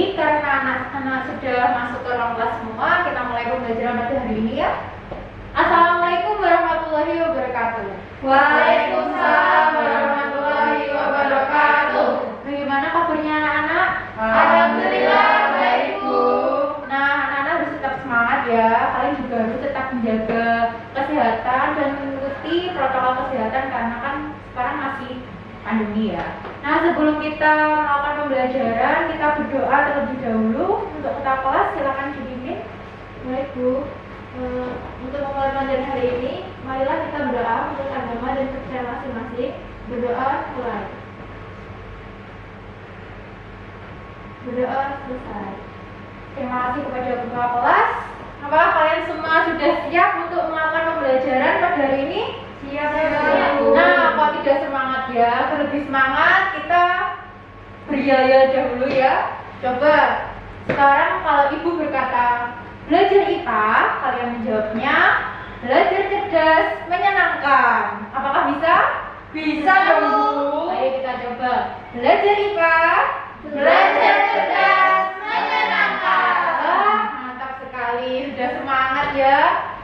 Baik, karena anak-anak sudah masuk ke ruang kelas semua, kita mulai pembelajaran pada hari ini ya. Assalamualaikum warahmatullahi wabarakatuh. Waalaikumsalam warahmatullahi wabarakatuh. Bagaimana kabarnya anak-anak? Alhamdulillah baik, Bu. Nah, anak-anak harus tetap semangat ya. Kalian juga harus tetap menjaga kesehatan dan mengikuti protokol kesehatan karena kan sekarang masih pandemi ya. Nah, sebelum kita melakukan pembelajaran, kita berdoa terlebih dahulu untuk ketua kelas. Silakan dipimpin. Baik, Bu. Untuk memulai pelajaran hari ini, marilah kita berdoa untuk agama dan kepercayaan masing-masing. Berdoa mulai. Berdoa selesai. Terima kasih kepada ketua kelas. Apakah kalian semua sudah siap untuk melakukan pembelajaran pada hari ini? Siap, Bu. Nah, kalau tidak semangat ya, lebih semangat kita beriaya dahulu ya. Coba sekarang kalau ibu berkata belajar IPA, kalian menjawabnya belajar cerdas, menyenangkan. Apakah bisa? Bisa, Bu. Ayo kita coba. Belajar IPA, belajar cerdas, menyenangkan. Mantap sekali, sudah semangat ya.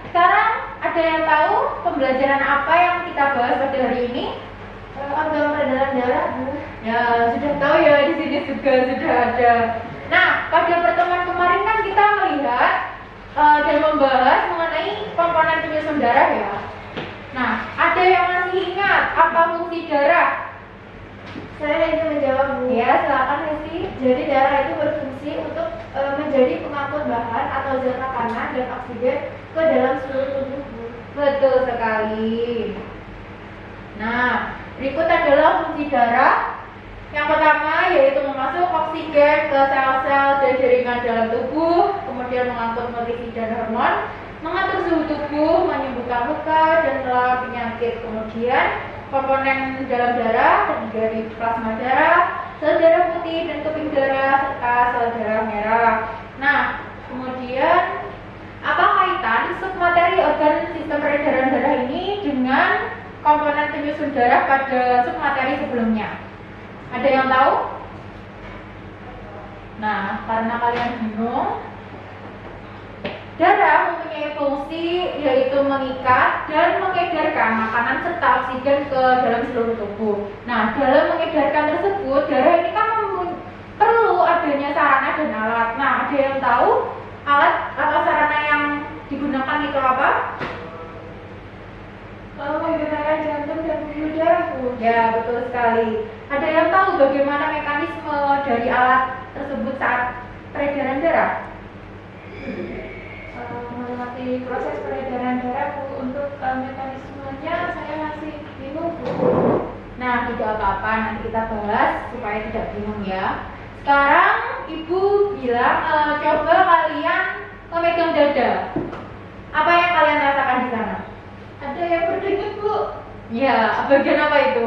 Sekarang ada yang tahu pembelajaran apa yang kita bahas pada hari ini? Agama peredaran darah, Bu. Ya, sudah tahu ya, di sini juga sudah ada. Nah, pada pertemuan kemarin kan kita melihat dan membahas mengenai komponen penyusun darah ya. Nah, ada yang masih ingat apa fungsi darah? Saya ingin menjawab, Bu. Ya, silakan Hesti. Jadi darah itu berfungsi untuk menjadi pengangkut bahan atau zat makanan dan oksigen ke dalam seluruh tubuh, Bu. Betul sekali. Nah, berikut adalah fungsi darah. Yang pertama yaitu memasuk oksigen ke sel-sel dan jaringan dalam tubuh, kemudian mengangkut nutrisi dan hormon, mengatur suhu tubuh, menyembuhkan luka dan melawan penyakit. Kemudian komponen dalam darah terdiri dari plasma darah, sel darah putih dan keping darah serta sel darah merah. Nah, kemudian apa kaitan submateri organ sistem peredaran darah ini dengan komponen penyusun darah pada submateri sebelumnya? Ada yang tahu? Nah, karena kalian bingung, darah mempunyai fungsi yaitu mengikat dan mengedarkan makanan serta oksigen ke dalam seluruh tubuh. Nah, dalam mengedarkan tersebut, darah ini kan perlu adanya sarana dan alat. Nah, ada yang tahu alat atau sarana yang digunakan itu apa? Menggunakan jantung dan pembuluh darah, Bu. Ya, betul sekali. Ada yang tahu bagaimana mekanisme dari alat tersebut saat peredaran darah? Melewati proses peredaran darah, Bu. Untuk mekanismenya saya masih bingung, Bu. Nah, tidak apa-apa, nanti kita bahas supaya tidak bingung ya. Sekarang Ibu bilang, coba kalian memegang dada. Apa yang kalian rasakan di sana? Ada yang berdenyut, Bu. Ya, bagian apa itu?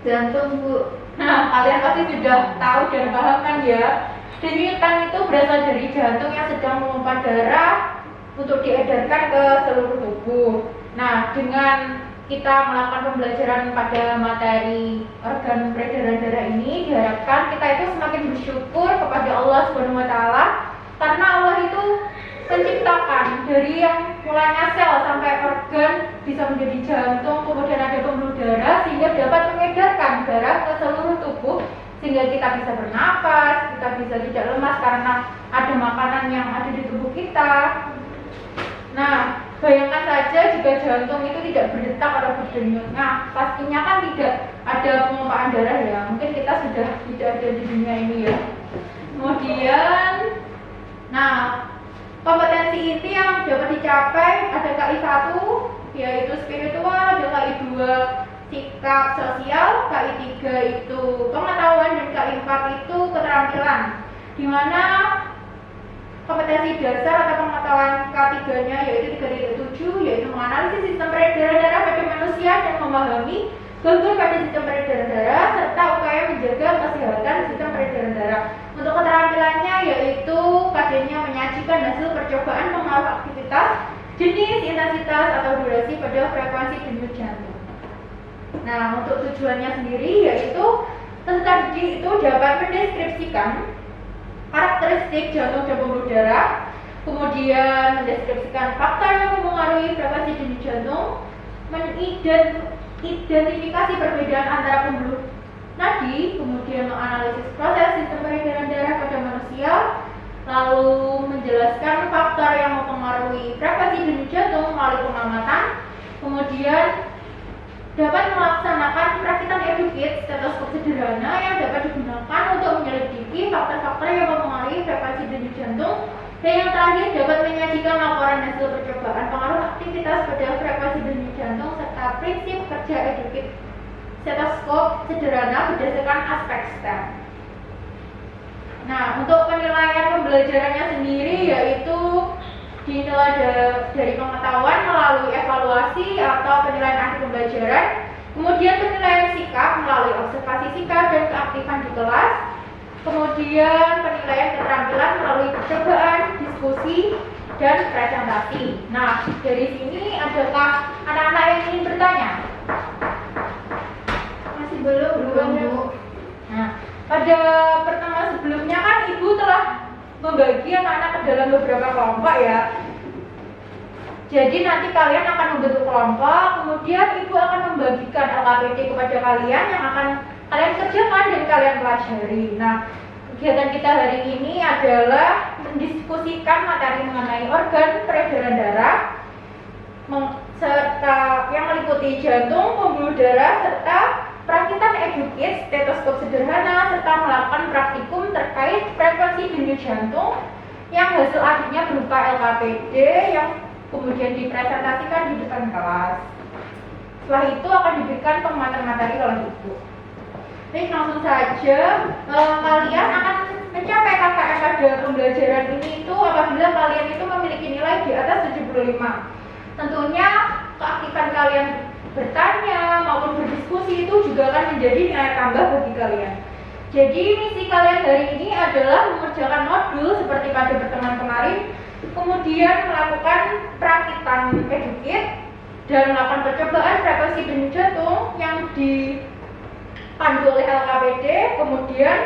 Jantung, Bu. Nah, kalian pasti sudah tahu dan paham kan ya. Denyutan itu berasal dari jantung yang sedang memompa darah untuk diedarkan ke seluruh tubuh. Nah, dengan kita melakukan pembelajaran pada materi organ peredaran darah ini, diharapkan kita itu semakin bersyukur kepada Allah Subhanahu wa taala karena Allah itu menciptakan dari yang mulanya sel sampai organ bisa menjadi jantung, kemudian ada pembuluh darah sehingga dapat mengedarkan darah ke seluruh tubuh sehingga kita bisa bernapas, kita bisa tidak lemas karena ada makanan yang ada di tubuh kita. Nah, bayangkan saja jika jantung itu tidak berdetak atau berdenyut. Nah, pastinya kan tidak ada pengumpaan darah ya. Mungkin kita sudah tidak ada di dunia ini ya. Kemudian, nah, kompetensi inti yang dapat dicapai ada KI 1 yaitu spiritual, ada KI 2 sikap sosial, KI 3 itu pengetahuan dan KI 4 itu keterampilan. Di mana kompetensi dasar atau pengetahuan K3-nya yaitu 3.7 yaitu menganalisis sistem peredaran darah pada manusia dan memahami gangguan pada sistem peredaran darah serta upaya menjaga kesehatan sistem peredaran darah. Untuk keterampilannya yaitu KD-nya menyajikan hasil percobaan pengaruh aktivitas, jenis, intensitas atau durasi pada frekuensi denyut jantung. Nah, untuk tujuannya sendiri yaitu peserta didik itu dapat mendeskripsikan karakteristik jantung dan pembuluh darah, kemudian mendeskripsikan faktor yang mempengaruhi frekuensi denyut jantung, mengidentifikasi perbedaan antara pembuluh nadi, kemudian menganalisis proses sistem peredaran darah pada manusia, lalu menjelaskan faktor yang mempengaruhi frekuensi denyut jantung melalui pengamatan, kemudian dapat melaksanakan perakitan educate stetoskop sederhana yang dapat digunakan untuk menyelidiki faktor-faktor yang mempengaruhi frekuensi denyut jantung, dan yang terakhir dapat menyajikan laporan hasil percobaan pengaruh aktivitas pada frekuensi denyut jantung serta prinsip kerja educate stetoskop sederhana berdasarkan aspek STEM. Nah, untuk penilaian pembelajarannya sendiri yaitu dinilai dari pengetahuan melalui evaluasi atau penilaian akhir pembelajaran, kemudian penilaian sikap melalui observasi sikap dan keaktifan di kelas, kemudian penilaian keterampilan melalui percobaan, diskusi, dan presentasi. Nah, dari sini adakah anak-anak yang ingin bertanya? Masih belum Bu. Nah, pada pertemuan sebelumnya kan Ibu telah membagi anak-anak ke dalam beberapa kelompok ya. Jadi nanti kalian akan membentuk kelompok, kemudian Ibu akan membagikan LKPD kepada kalian yang akan kalian kerjakan dan kalian pelajari. Nah, kegiatan kita hari ini adalah mendiskusikan materi mengenai organ peredaran darah, serta yang meliputi jantung, pembuluh darah, serta perakitan educate stetoskop sederhana, serta melakukan praktikum terkait frekuensi denyut jantung yang hasil akhirnya berupa LKPD yang kemudian dipresentasikan di depan kelas. Setelah itu akan diberikan penguatan materi oleh Ibu. Jadi langsung saja kalian akan mencapai KKM pada pembelajaran ini itu apabila kalian itu memiliki nilai di atas 75. Tentunya keaktifan kalian bertanya maupun berdiskusi itu juga akan menjadi nilai tambah bagi kalian. Jadi misi kalian hari ini adalah mengerjakan modul seperti pada pertemuan kemarin, kemudian melakukan perakitan educate dan melakukan percobaan frekuensi denyut jantung yang dipandu oleh LKPD. Kemudian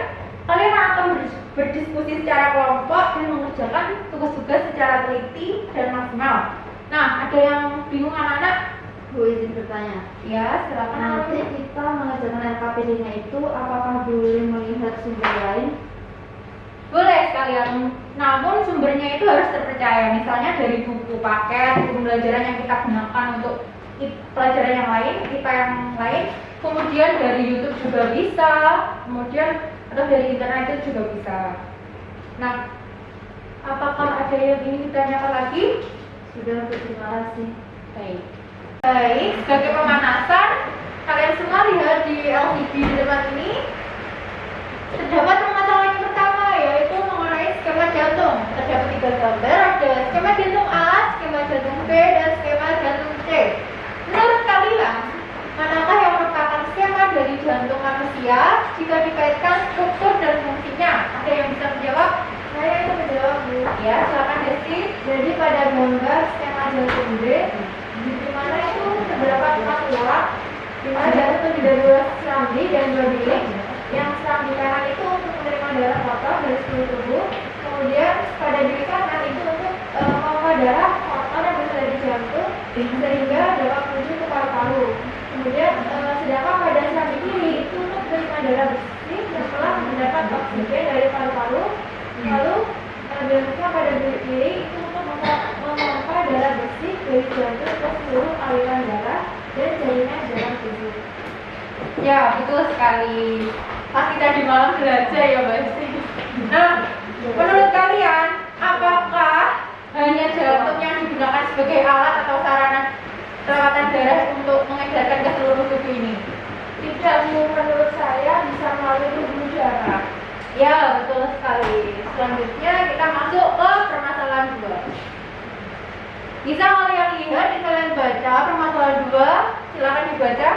kalian akan berdiskusi secara kelompok dan mengerjakan tugas-tugas secara teliti dan maksimal. Nah, ada yang bingung anak-anak? Bu, izin bertanya. Ya, silakan. Nanti kita mengerjakan LKPD-nya itu apakah boleh melihat sumber lain? Boleh sekalian, namun sumbernya itu harus terpercaya. Misalnya dari buku paket, buku pembelajaran yang kita gunakan untuk pelajaran yang lain, IPA yang lain. Kemudian dari YouTube juga bisa, kemudian atau dari internet itu juga bisa. Nah, apakah ada yang ingin ditanyakan lagi? Sudah, Bu, terima kasih. Baik, sebagai pemanasan, kalian semua lihat di LCD di depan ini terdapat permasalahan yang pertama, yaitu mengenai skema jantung. Terdapat 3 gambar, ada skema jantung A, skema jantung B, dan skema jantung C. Menurut kalian, manakah yang merupakan skema dari jantung manusia jika dikaitkan struktur dan fungsinya? Ada yang bisa menjawab? Saya yang menjawab, Bu. Ya, silakan Desti. Jadi pada gambar skema jantung B, di mana itu beberapa tempat tulang, di mana darah itu ada 2 serambi dan 2 bilik. Yang serambi kanan itu untuk menerima darah kotor dari seluruh tubuh, kemudian pada bilik kanan itu untuk memompa darah kotor yang berasal dari jantung sehingga dapat menuju ke paru-paru. Kemudian sedangkan pada serambi kiri itu untuk menerima darah bersih setelah mendapat oksigen dari paru-paru. Lalu berikutnya pada bilik kiri itu untuk memompa darah bersih dari jantung ke seluruh aliran darah dan jaringan dalam tubuh. Ya, betul sekali. Pas kita di malam belajar ya, Mbak Esti. Nah, menurut kalian, apakah hanya jantung yang digunakan sebagai alat atau sarana perawatan darah untuk mengedarkan ke seluruh tubuh ini? Tidak, menurut saya bisa melalui pembuluh darah. Ya, betul sekali. Selanjutnya kita masuk ke permasalahan 2. Bisa kalian lihat, bisa kalian baca permasalahan 2. Silakan dibaca.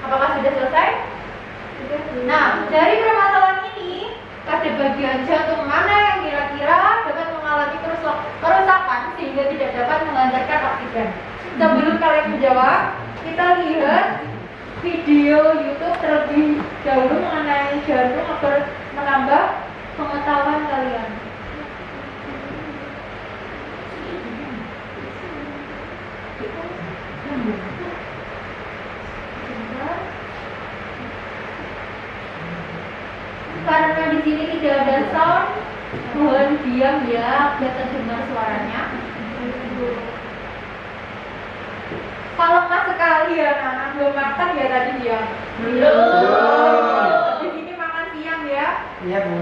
Apakah sudah selesai? Nah, dari permasalahan ini pada bagian jantung mana yang kira-kira dapat mengalami kerusakan sehingga sehingga tidak dapat menghantarkan oksigen. Sebelum kalian menjawab, kita lihat video YouTube terlebih dahulu mengenai jantung agar menambah pengetahuan kalian. Karena di sini tidak ada sound, mohon diam ya, biar terdengar suaranya. Kalau mas sekali ya, anak belum makan ya tadi siang. Di sini makan siang ya. Iya, Bu.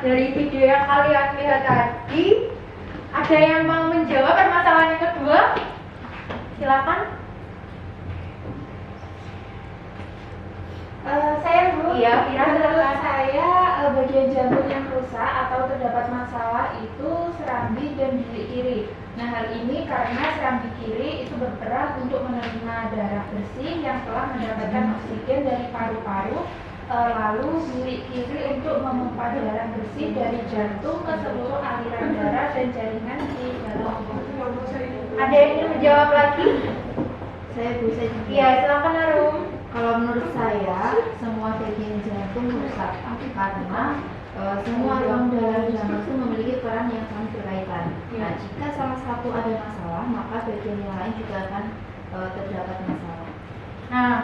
dari video yang kalian lihat tadi, ada yang mau menjawab permasalahan yang kedua? Silakan. Saya Bu, Iya, Fira, menurut silakan. saya bagian jantung yang rusak atau terdapat masalah itu serambi dan bilik kiri. Nah, hal ini karena serambi kiri itu berperan untuk menerima darah bersih yang telah mendapatkan oksigen dari paru-paru, lalu bilik kiri untuk memompa darah bersih dari jantung ke seluruh aliran darah dan jaringan di dalam tubuh. Ada yang ingin menjawab lagi? Saya bisa juga. Iya, silakan Arum. Kalau menurut saya, semua bagian jantung rusak karena semua ruang dalam jantung itu memiliki peran yang sangat berkaitan. Nah, jika salah satu ada masalah, maka bagian yang lain juga akan terdapat masalah. Nah,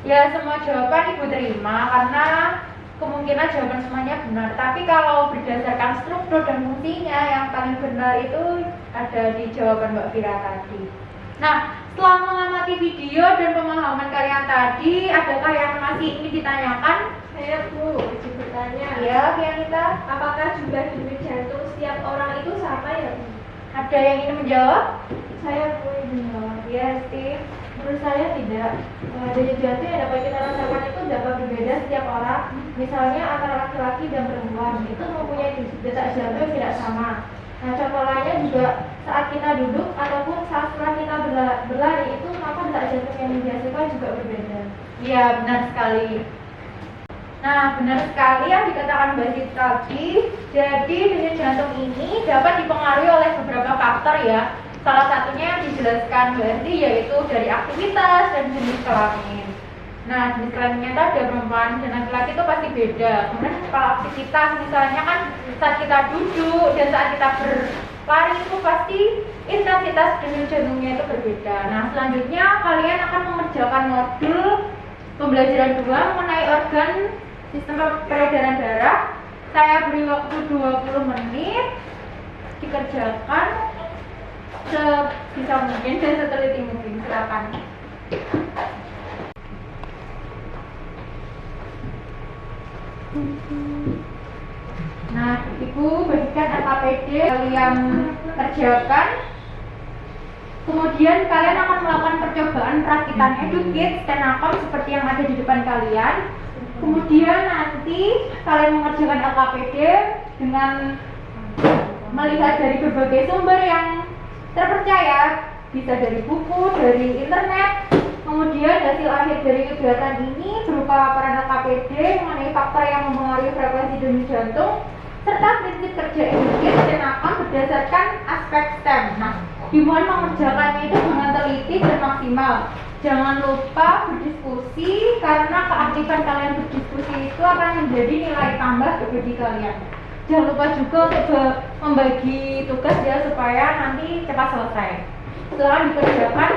ya semua jawaban Ibu terima karena kemungkinan jawaban semuanya benar. Tapi kalau berdasarkan struktur dan fungsinya, yang paling benar itu ada di jawaban Mbak Fira tadi. Nah, setelah mengamati video dan pemahaman kalian tadi, adakah yang masih ingin ditanyakan? Saya Bu, izin bertanya. Ya, kita. Apakah jumlah denyut jantung setiap orang itu sama ya Bu? Ada yang ingin menjawab? Saya Bu ingin menjawab. Ya, Steve. Menurut saya tidak. Denyut jantung yang dapat kita rasakan itu dapat berbeda setiap orang. Misalnya antara laki-laki dan perempuan itu mempunyai detak jantung yang tidak sama. Nah, contoh lainnya juga saat kita duduk ataupun saat setelah kita berlari itu maka detak jantung yang dihasilkan juga berbeda. Ya, benar sekali. Nah, benar sekali yang dikatakan Mbak Sid tadi. Jadi, denyut jantung ini dapat dipengaruhi oleh beberapa faktor ya. Salah satunya yang dijelaskan Mbak Sid yaitu dari aktivitas dan jenis kelamin. Nah, jenis kelaminnya itu ada perempuan dan laki-laki itu pasti beda. Kemudian kalau aktivitas misalnya kan saat kita duduk dan saat kita berlari itu pasti intensitas denyut jantungnya itu berbeda. Nah, selanjutnya kalian akan mengerjakan modul pembelajaran 2 mengenai organ sistem peredaran darah. Saya beri waktu 20 menit dikerjakan sebisa mungkin dan seteliti mungkin. Silakan. Nah, Ibu berikan LKPD kalian kerjakan. Kemudian kalian akan melakukan percobaan perakitan EduKit Stenacom seperti yang ada di depan kalian. Kemudian nanti kalian mengerjakan LKPD dengan melihat dari berbagai sumber yang terpercaya, bisa dari buku, dari internet. Kemudian hasil akhir dari kegiatan ini berupa laporan LKPD mengenai faktor yang mempengaruhi frekuensi denyut jantung serta prinsip kerja EduKit Stenacom berdasarkan aspek STEM. Nah, dimohon mengerjakannya itu dengan teliti dan maksimal. Jangan lupa berdiskusi karena keaktifan kalian berdiskusi itu akan menjadi nilai tambah bagi kalian. Jangan lupa juga untuk membagi tugas ya supaya nanti cepat selesai. Silakan dikerjakan.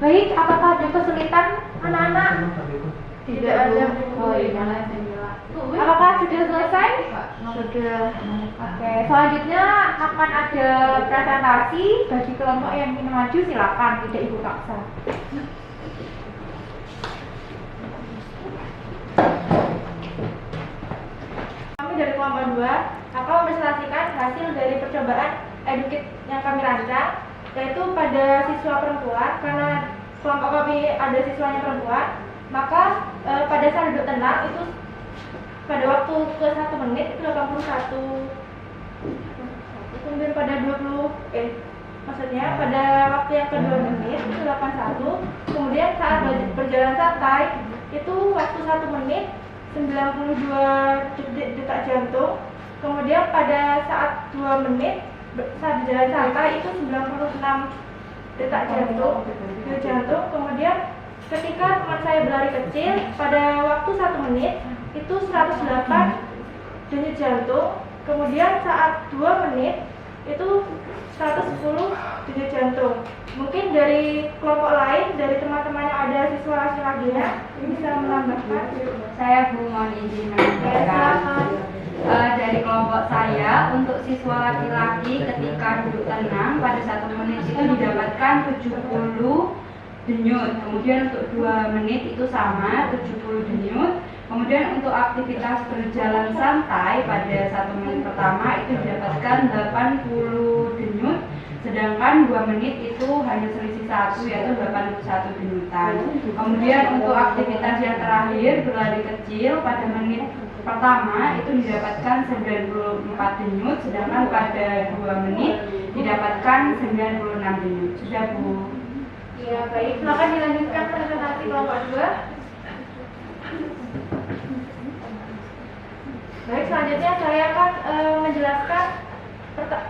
Baik, apakah ada kesulitan anak-anak? Tidak ada. Oh iya. Apakah sudah selesai? Sudah. Oke, selanjutnya akan ada presentasi bagi kelompok yang ingin maju, silakan, tidak ibu paksa. Kami dari kelompok 2 akan mempresentasikan hasil dari percobaan edukit yang kami rancang, yaitu pada siswa perempuan. Karena kelompok kami ada siswanya perempuan, maka pada saat duduk tenang itu pada waktu ke 1 menit itu 81, kemudian pada 20 maksudnya pada waktu yang ke 2 menit itu 81, kemudian saat berjalan santai itu waktu 1 menit 92 detak jantung, kemudian pada saat 2 menit saat berjalan santai itu 96 detak jantung, kemudian ketika teman saya berlari kecil pada waktu 1 menit itu 108 denyut jantung, kemudian saat 2 menit itu 110 denyut jantung. Mungkin dari kelompok lain, dari teman-teman yang ada siswa laki-lakinya bisa menambahkan. Saya mohon izin menambahkan. Dari kelompok saya, untuk siswa laki-laki ketika duduk tenang pada 1 menit itu didapatkan 70 denyut, kemudian untuk 2 menit itu sama 70 denyut, kemudian untuk aktivitas berjalan santai pada 1 menit pertama itu didapatkan 80 denyut, sedangkan 2 menit itu hanya selisih 1 yaitu 81 denyutan. Kemudian untuk aktivitas yang terakhir berlari kecil pada menit pertama itu didapatkan 94 denyut, sedangkan pada 2 menit didapatkan 96 denyut. Sudah Bu? Ya baik, silakan dilanjutkan presentasi kelompok 2. Baik, selanjutnya saya akan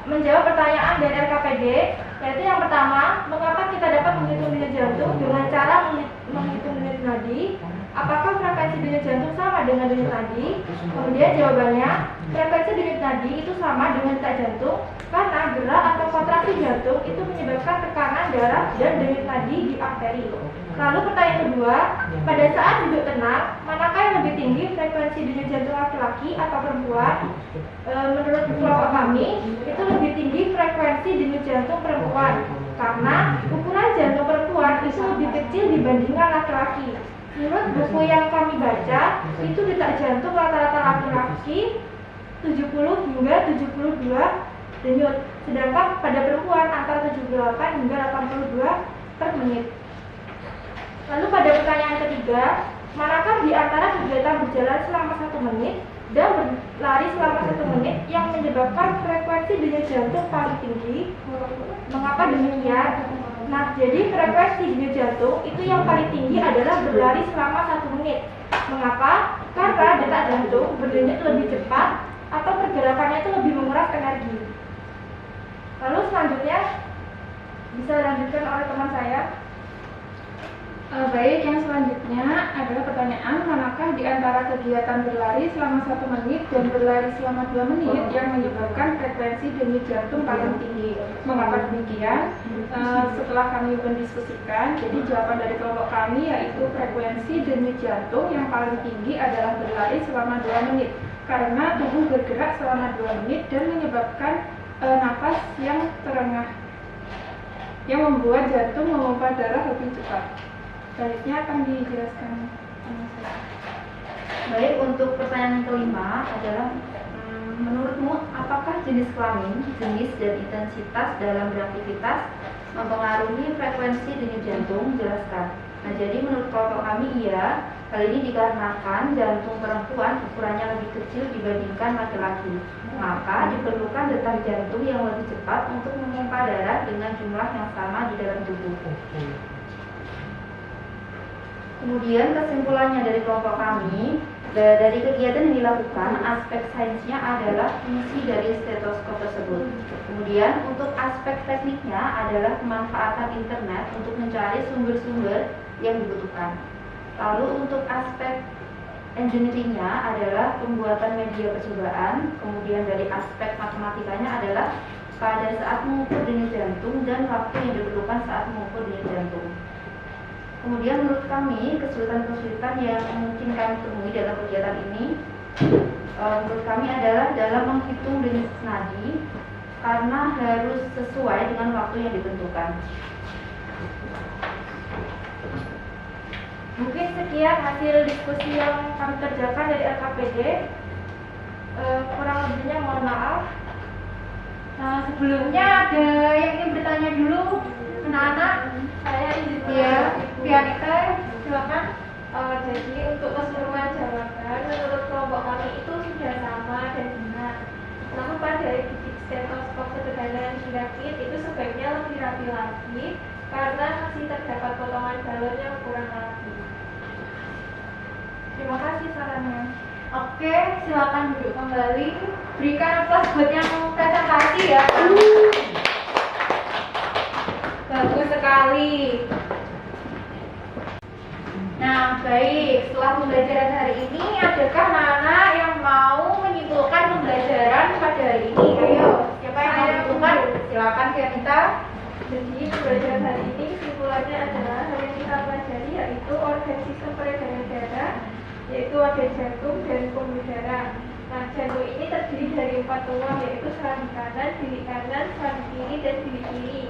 menjawab pertanyaan dari RKPD, yaitu yang pertama, mengapa kita dapat menghitung denyut jantung dengan cara menghitung denyut nadi? Apakah frekuensi denyut jantung sama dengan denyut nadi? Kemudian jawabannya, frekuensi denyut nadi itu sama dengan detak jantung karena gerak atau kontraksi jantung itu menyebabkan tekanan darah dan denyut nadi di arteri. Lalu pertanyaan kedua, pada saat duduk tenang, manakah yang lebih tinggi frekuensi denyut jantung laki-laki atau perempuan? Menurut kelompok kami, itu lebih tinggi frekuensi denyut jantung perempuan karena ukuran jantung perempuan itu lebih kecil dibandingkan laki-laki. Menurut buku yang kami baca, itu detak jantung rata-rata laki-laki 70 hingga 72 denyut, sedangkan pada perempuan antara 78 hingga 82 per menit. Lalu pada pertanyaan ketiga, manakah di antara kegiatan berjalan selama 1 menit dan berlari selama 1 menit yang menyebabkan frekuensi denyut jantung paling tinggi? Mengapa demikian? Nah, jadi frekuensi denyut jantung itu yang paling tinggi adalah berlari selama 1 menit. Mengapa? Karena detak jantung berdenyut lebih cepat atau pergerakannya itu lebih menguras energi. Lalu selanjutnya bisa dilanjutkan oleh teman saya. Baik, yang selanjutnya adalah pertanyaan, manakah di antara kegiatan berlari selama 1 menit dan berlari selama 2 menit yang menyebabkan frekuensi denyut jantung paling tinggi? Mengapa demikian? Setelah kami mendiskusikan, jadi jawaban dari kelompok kami yaitu frekuensi denyut jantung yang paling tinggi adalah berlari selama 2 menit karena tubuh bergerak selama 2 menit dan menyebabkan nafas yang terengah yang membuat jantung memompa darah lebih cepat. Selanjutnya akan dijelaskan. Baik, untuk pertanyaan kelima adalah menurutmu apakah jenis kelamin, jenis dan intensitas dalam beraktivitas mempengaruhi frekuensi denyut jantung? Jelaskan. Nah, jadi menurut kelompok kami iya, Hal ini dikarenakan jantung perempuan ukurannya lebih kecil dibandingkan laki-laki. Maka diperlukan detak jantung yang lebih cepat untuk memompa darah dengan jumlah yang sama di dalam tubuh. Kemudian kesimpulannya dari kelompok kami, dari kegiatan yang dilakukan, aspek sainsnya adalah fungsi dari stetoskop tersebut. Kemudian untuk aspek tekniknya adalah pemanfaatan internet untuk mencari sumber-sumber yang dibutuhkan. Lalu untuk aspek engineeringnya adalah pembuatan media percobaan. Kemudian dari aspek matematikanya adalah pada saat mengukur denyut jantung dan waktu yang diperlukan saat mengukur denyut jantung. Kemudian menurut kami kesulitan-kesulitan yang mungkin kami temui dalam kegiatan ini menurut kami adalah dalam menghitung denyut nadi karena harus sesuai dengan waktu yang ditentukan. Mungkin sekian hasil diskusi yang kami kerjakan dari LKPD. Kurang lebihnya mohon maaf. Nah, sebelumnya ada yang ingin bertanya dulu, anak-anak? Saya izin Ya, Pianita, silakan. Jadi untuk keseluruhan jawaban menurut kelompok kami itu sudah sama dan benar. Namun pada titik stetoskop sederhana yang dirakit itu sebaiknya lebih rapi lagi karena masih terdapat potongan balon yang kurang rapi. Terima kasih sarannya. Oke, silakan duduk kembali. Berikan aplaus buat yang presentasi ya. Bagus sekali. Nah, baik. Setelah pembelajaran hari ini, adakah anak-anak yang mau menyimpulkan pembelajaran pada hari ini? Ayo, siapa yang mau menyimpulkan? Silakan, Pianita. Jadi pembelajaran hari ini kesimpulannya adalah hal yang kita pelajari yaitu organ sistem peredaran darah, yaitu ada jantung dan pembuluh darah. Nah, jantung ini terdiri dari 4 tulang yaitu serambi kanan, bilik kanan, serambi kiri, dan bilik kiri.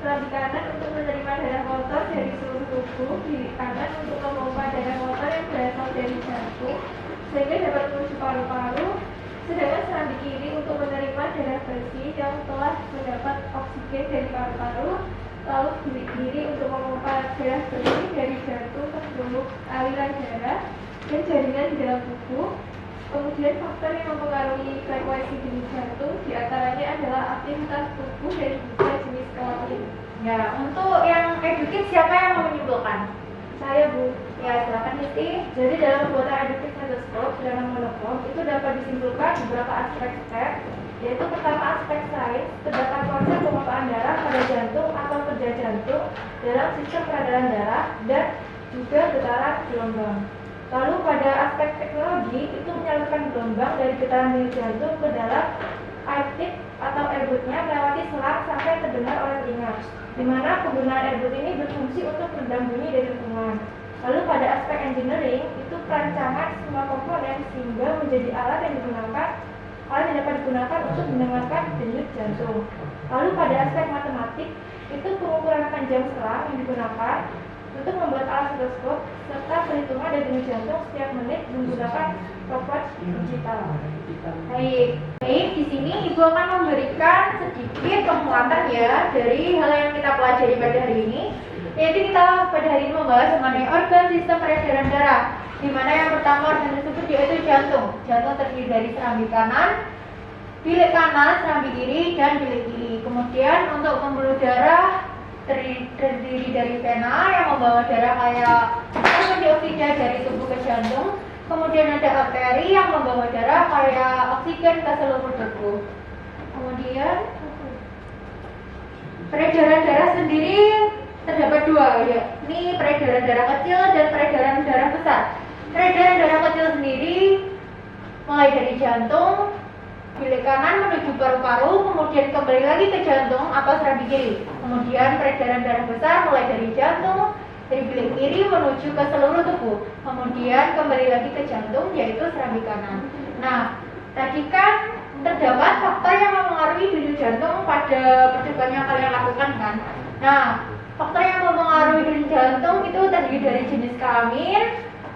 Serambi kanan untuk menerima darah kotor dari seluruh tubuh, bilik kanan untuk memompa darah kotor yang berasal dari jantung sehingga dapat menuju paru-paru, sedangkan serambi kiri untuk menerima darah bersih yang telah mendapat oksigen dari paru-paru, lalu bilik kiri untuk memompa darah bersih dari jantung ke seluruh aliran darah dan jaringan di dalam tubuh. Kemudian faktor yang mempengaruhi frekuensi denyut jantung diantaranya adalah aktivitas tubuh dan juga jenis kelamin. Ya, untuk yang edukit siapa yang mau menyimpulkan? Saya Bu. Ya, silakan Siti. Jadi dalam pembuatan educative stetoskop dengan monokrom itu dapat disimpulkan beberapa aspek yaitu pertama aspek sains, terdapat konsep pemompaan darah pada jantung atau kerja jantung dalam sistem peredaran darah dan juga getaran gelombang. Lalu pada aspek teknologi itu menyalurkan gelombang dari getaran denyut jantung ke dalam airtip atau airbudnya melewati selang sampai terdengar oleh telinga, di mana penggunaan airbud ini berfungsi untuk meredam bunyi dari lingkungan. Lalu pada aspek engineering itu perancangan semua komponen sehingga menjadi alat yang dapat digunakan untuk mendengarkan denyut jantung. Lalu pada aspek matematik itu pengukuran panjang selang yang digunakan untuk membuat alat stetoskop serta perhitungan dari denyut jantung setiap menit menggunakan stopwatch digital. Baik, di sini Ibu akan memberikan sedikit penguatan ya dari hal yang kita pelajari pada hari ini. Yaitu kita pada hari ini membahas mengenai organ sistem peredaran darah, di mana yang pertama organ tersebut yaitu jantung. Jantung terdiri dari serambi kanan, bilik kanan, serambi kiri, dan bilik kiri. Kemudian untuk pembuluh darah terdiri dari vena yang membawa darah kayak karbon dioksida dari tubuh ke jantung. Kemudian ada arteri yang membawa darah kayak oksigen ke seluruh tubuh. Kemudian peredaran darah sendiri terdapat dua ya. Ini peredaran darah kecil dan peredaran darah besar. Peredaran darah kecil sendiri mulai dari jantung, bilik kanan menuju paru-paru, kemudian kembali lagi ke jantung atau serambi kiri. Kemudian peredaran darah besar mulai dari jantung, dari bilik kiri menuju ke seluruh tubuh. Kemudian kembali lagi ke jantung yaitu serambi kanan. Nah, tadi kan terdapat faktor yang mempengaruhi denyut jantung pada percobaan yang kalian lakukan kan. Nah, faktor yang mempengaruhi denyut jantung itu terdiri dari jenis kelamin,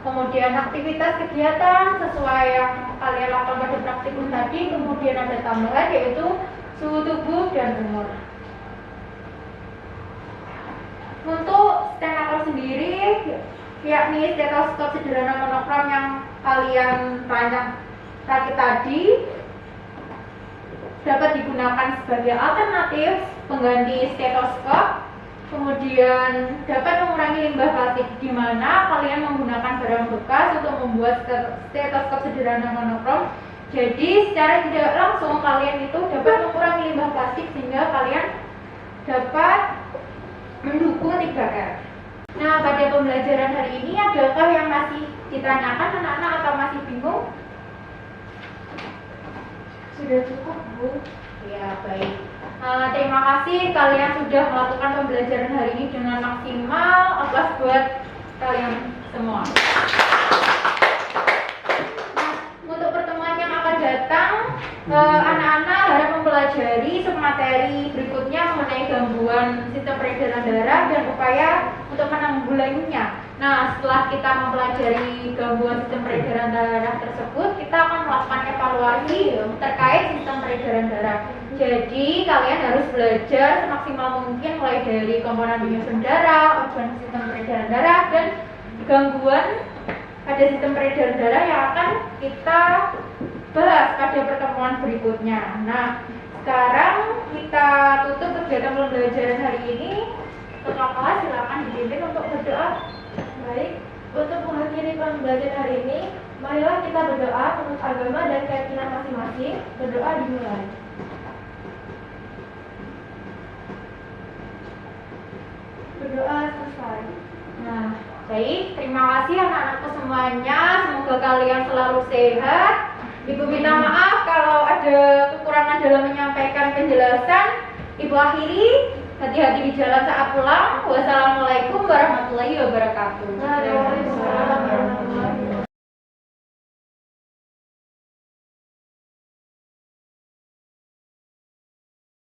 kemudian aktivitas kegiatan sesuai yang kalian lakukan pada praktikum tadi, kemudian ada tambahan yaitu suhu tubuh dan umur. Untuk stenakol sendiri, yakni stetoskop sederhana monokrom yang kalian rancang rakit tadi dapat digunakan sebagai alternatif pengganti stetoskop. Kemudian dapat mengurangi limbah plastik, di mana kalian menggunakan barang bekas untuk membuat stetoskop sederhana monokrom. Jadi secara tidak langsung kalian itu dapat mengurangi limbah plastik sehingga kalian dapat mendukung 3R. Nah, pada pembelajaran hari ini adakah yang masih ditanyakan anak-anak atau masih bingung? Sudah cukup, Bu. Ya, baik. Terima kasih kalian sudah melakukan pembelajaran hari ini dengan maksimal. Aplaus buat kalian semua. Nah, untuk pertemuan yang akan datang, anak-anak harap mempelajari materi berikutnya mengenai gangguan sistem peredaran darah dan upaya untuk menanggulanginya. Nah, setelah kita mempelajari gangguan sistem peredaran darah tersebut, kita akan melakukan evaluasi terkait sistem peredaran darah. Jadi, kalian harus belajar semaksimal mungkin mulai dari komponen penyusun darah, organ sistem peredaran darah, dan gangguan pada sistem peredaran darah yang akan kita bahas pada pertemuan berikutnya. Nah, sekarang kita tutup kegiatan pembelajaran hari ini. Ketua kelas silakan dipimpin untuk berdoa. Baik, untuk mengakhiri pembelajaran hari ini, marilah kita berdoa menurut agama dan keyakinan masing-masing. Berdoa dimulai. Berdoa selesai. Nah, baik, terima kasih anak-anakku semuanya. Semoga kalian selalu sehat. Ibu minta maaf kalau ada kekurangan dalam menyampaikan penjelasan. Ibu akhiri, hati-hati di jalan saat pulang. Wassalamualaikum warahmatullahi wabarakatuh.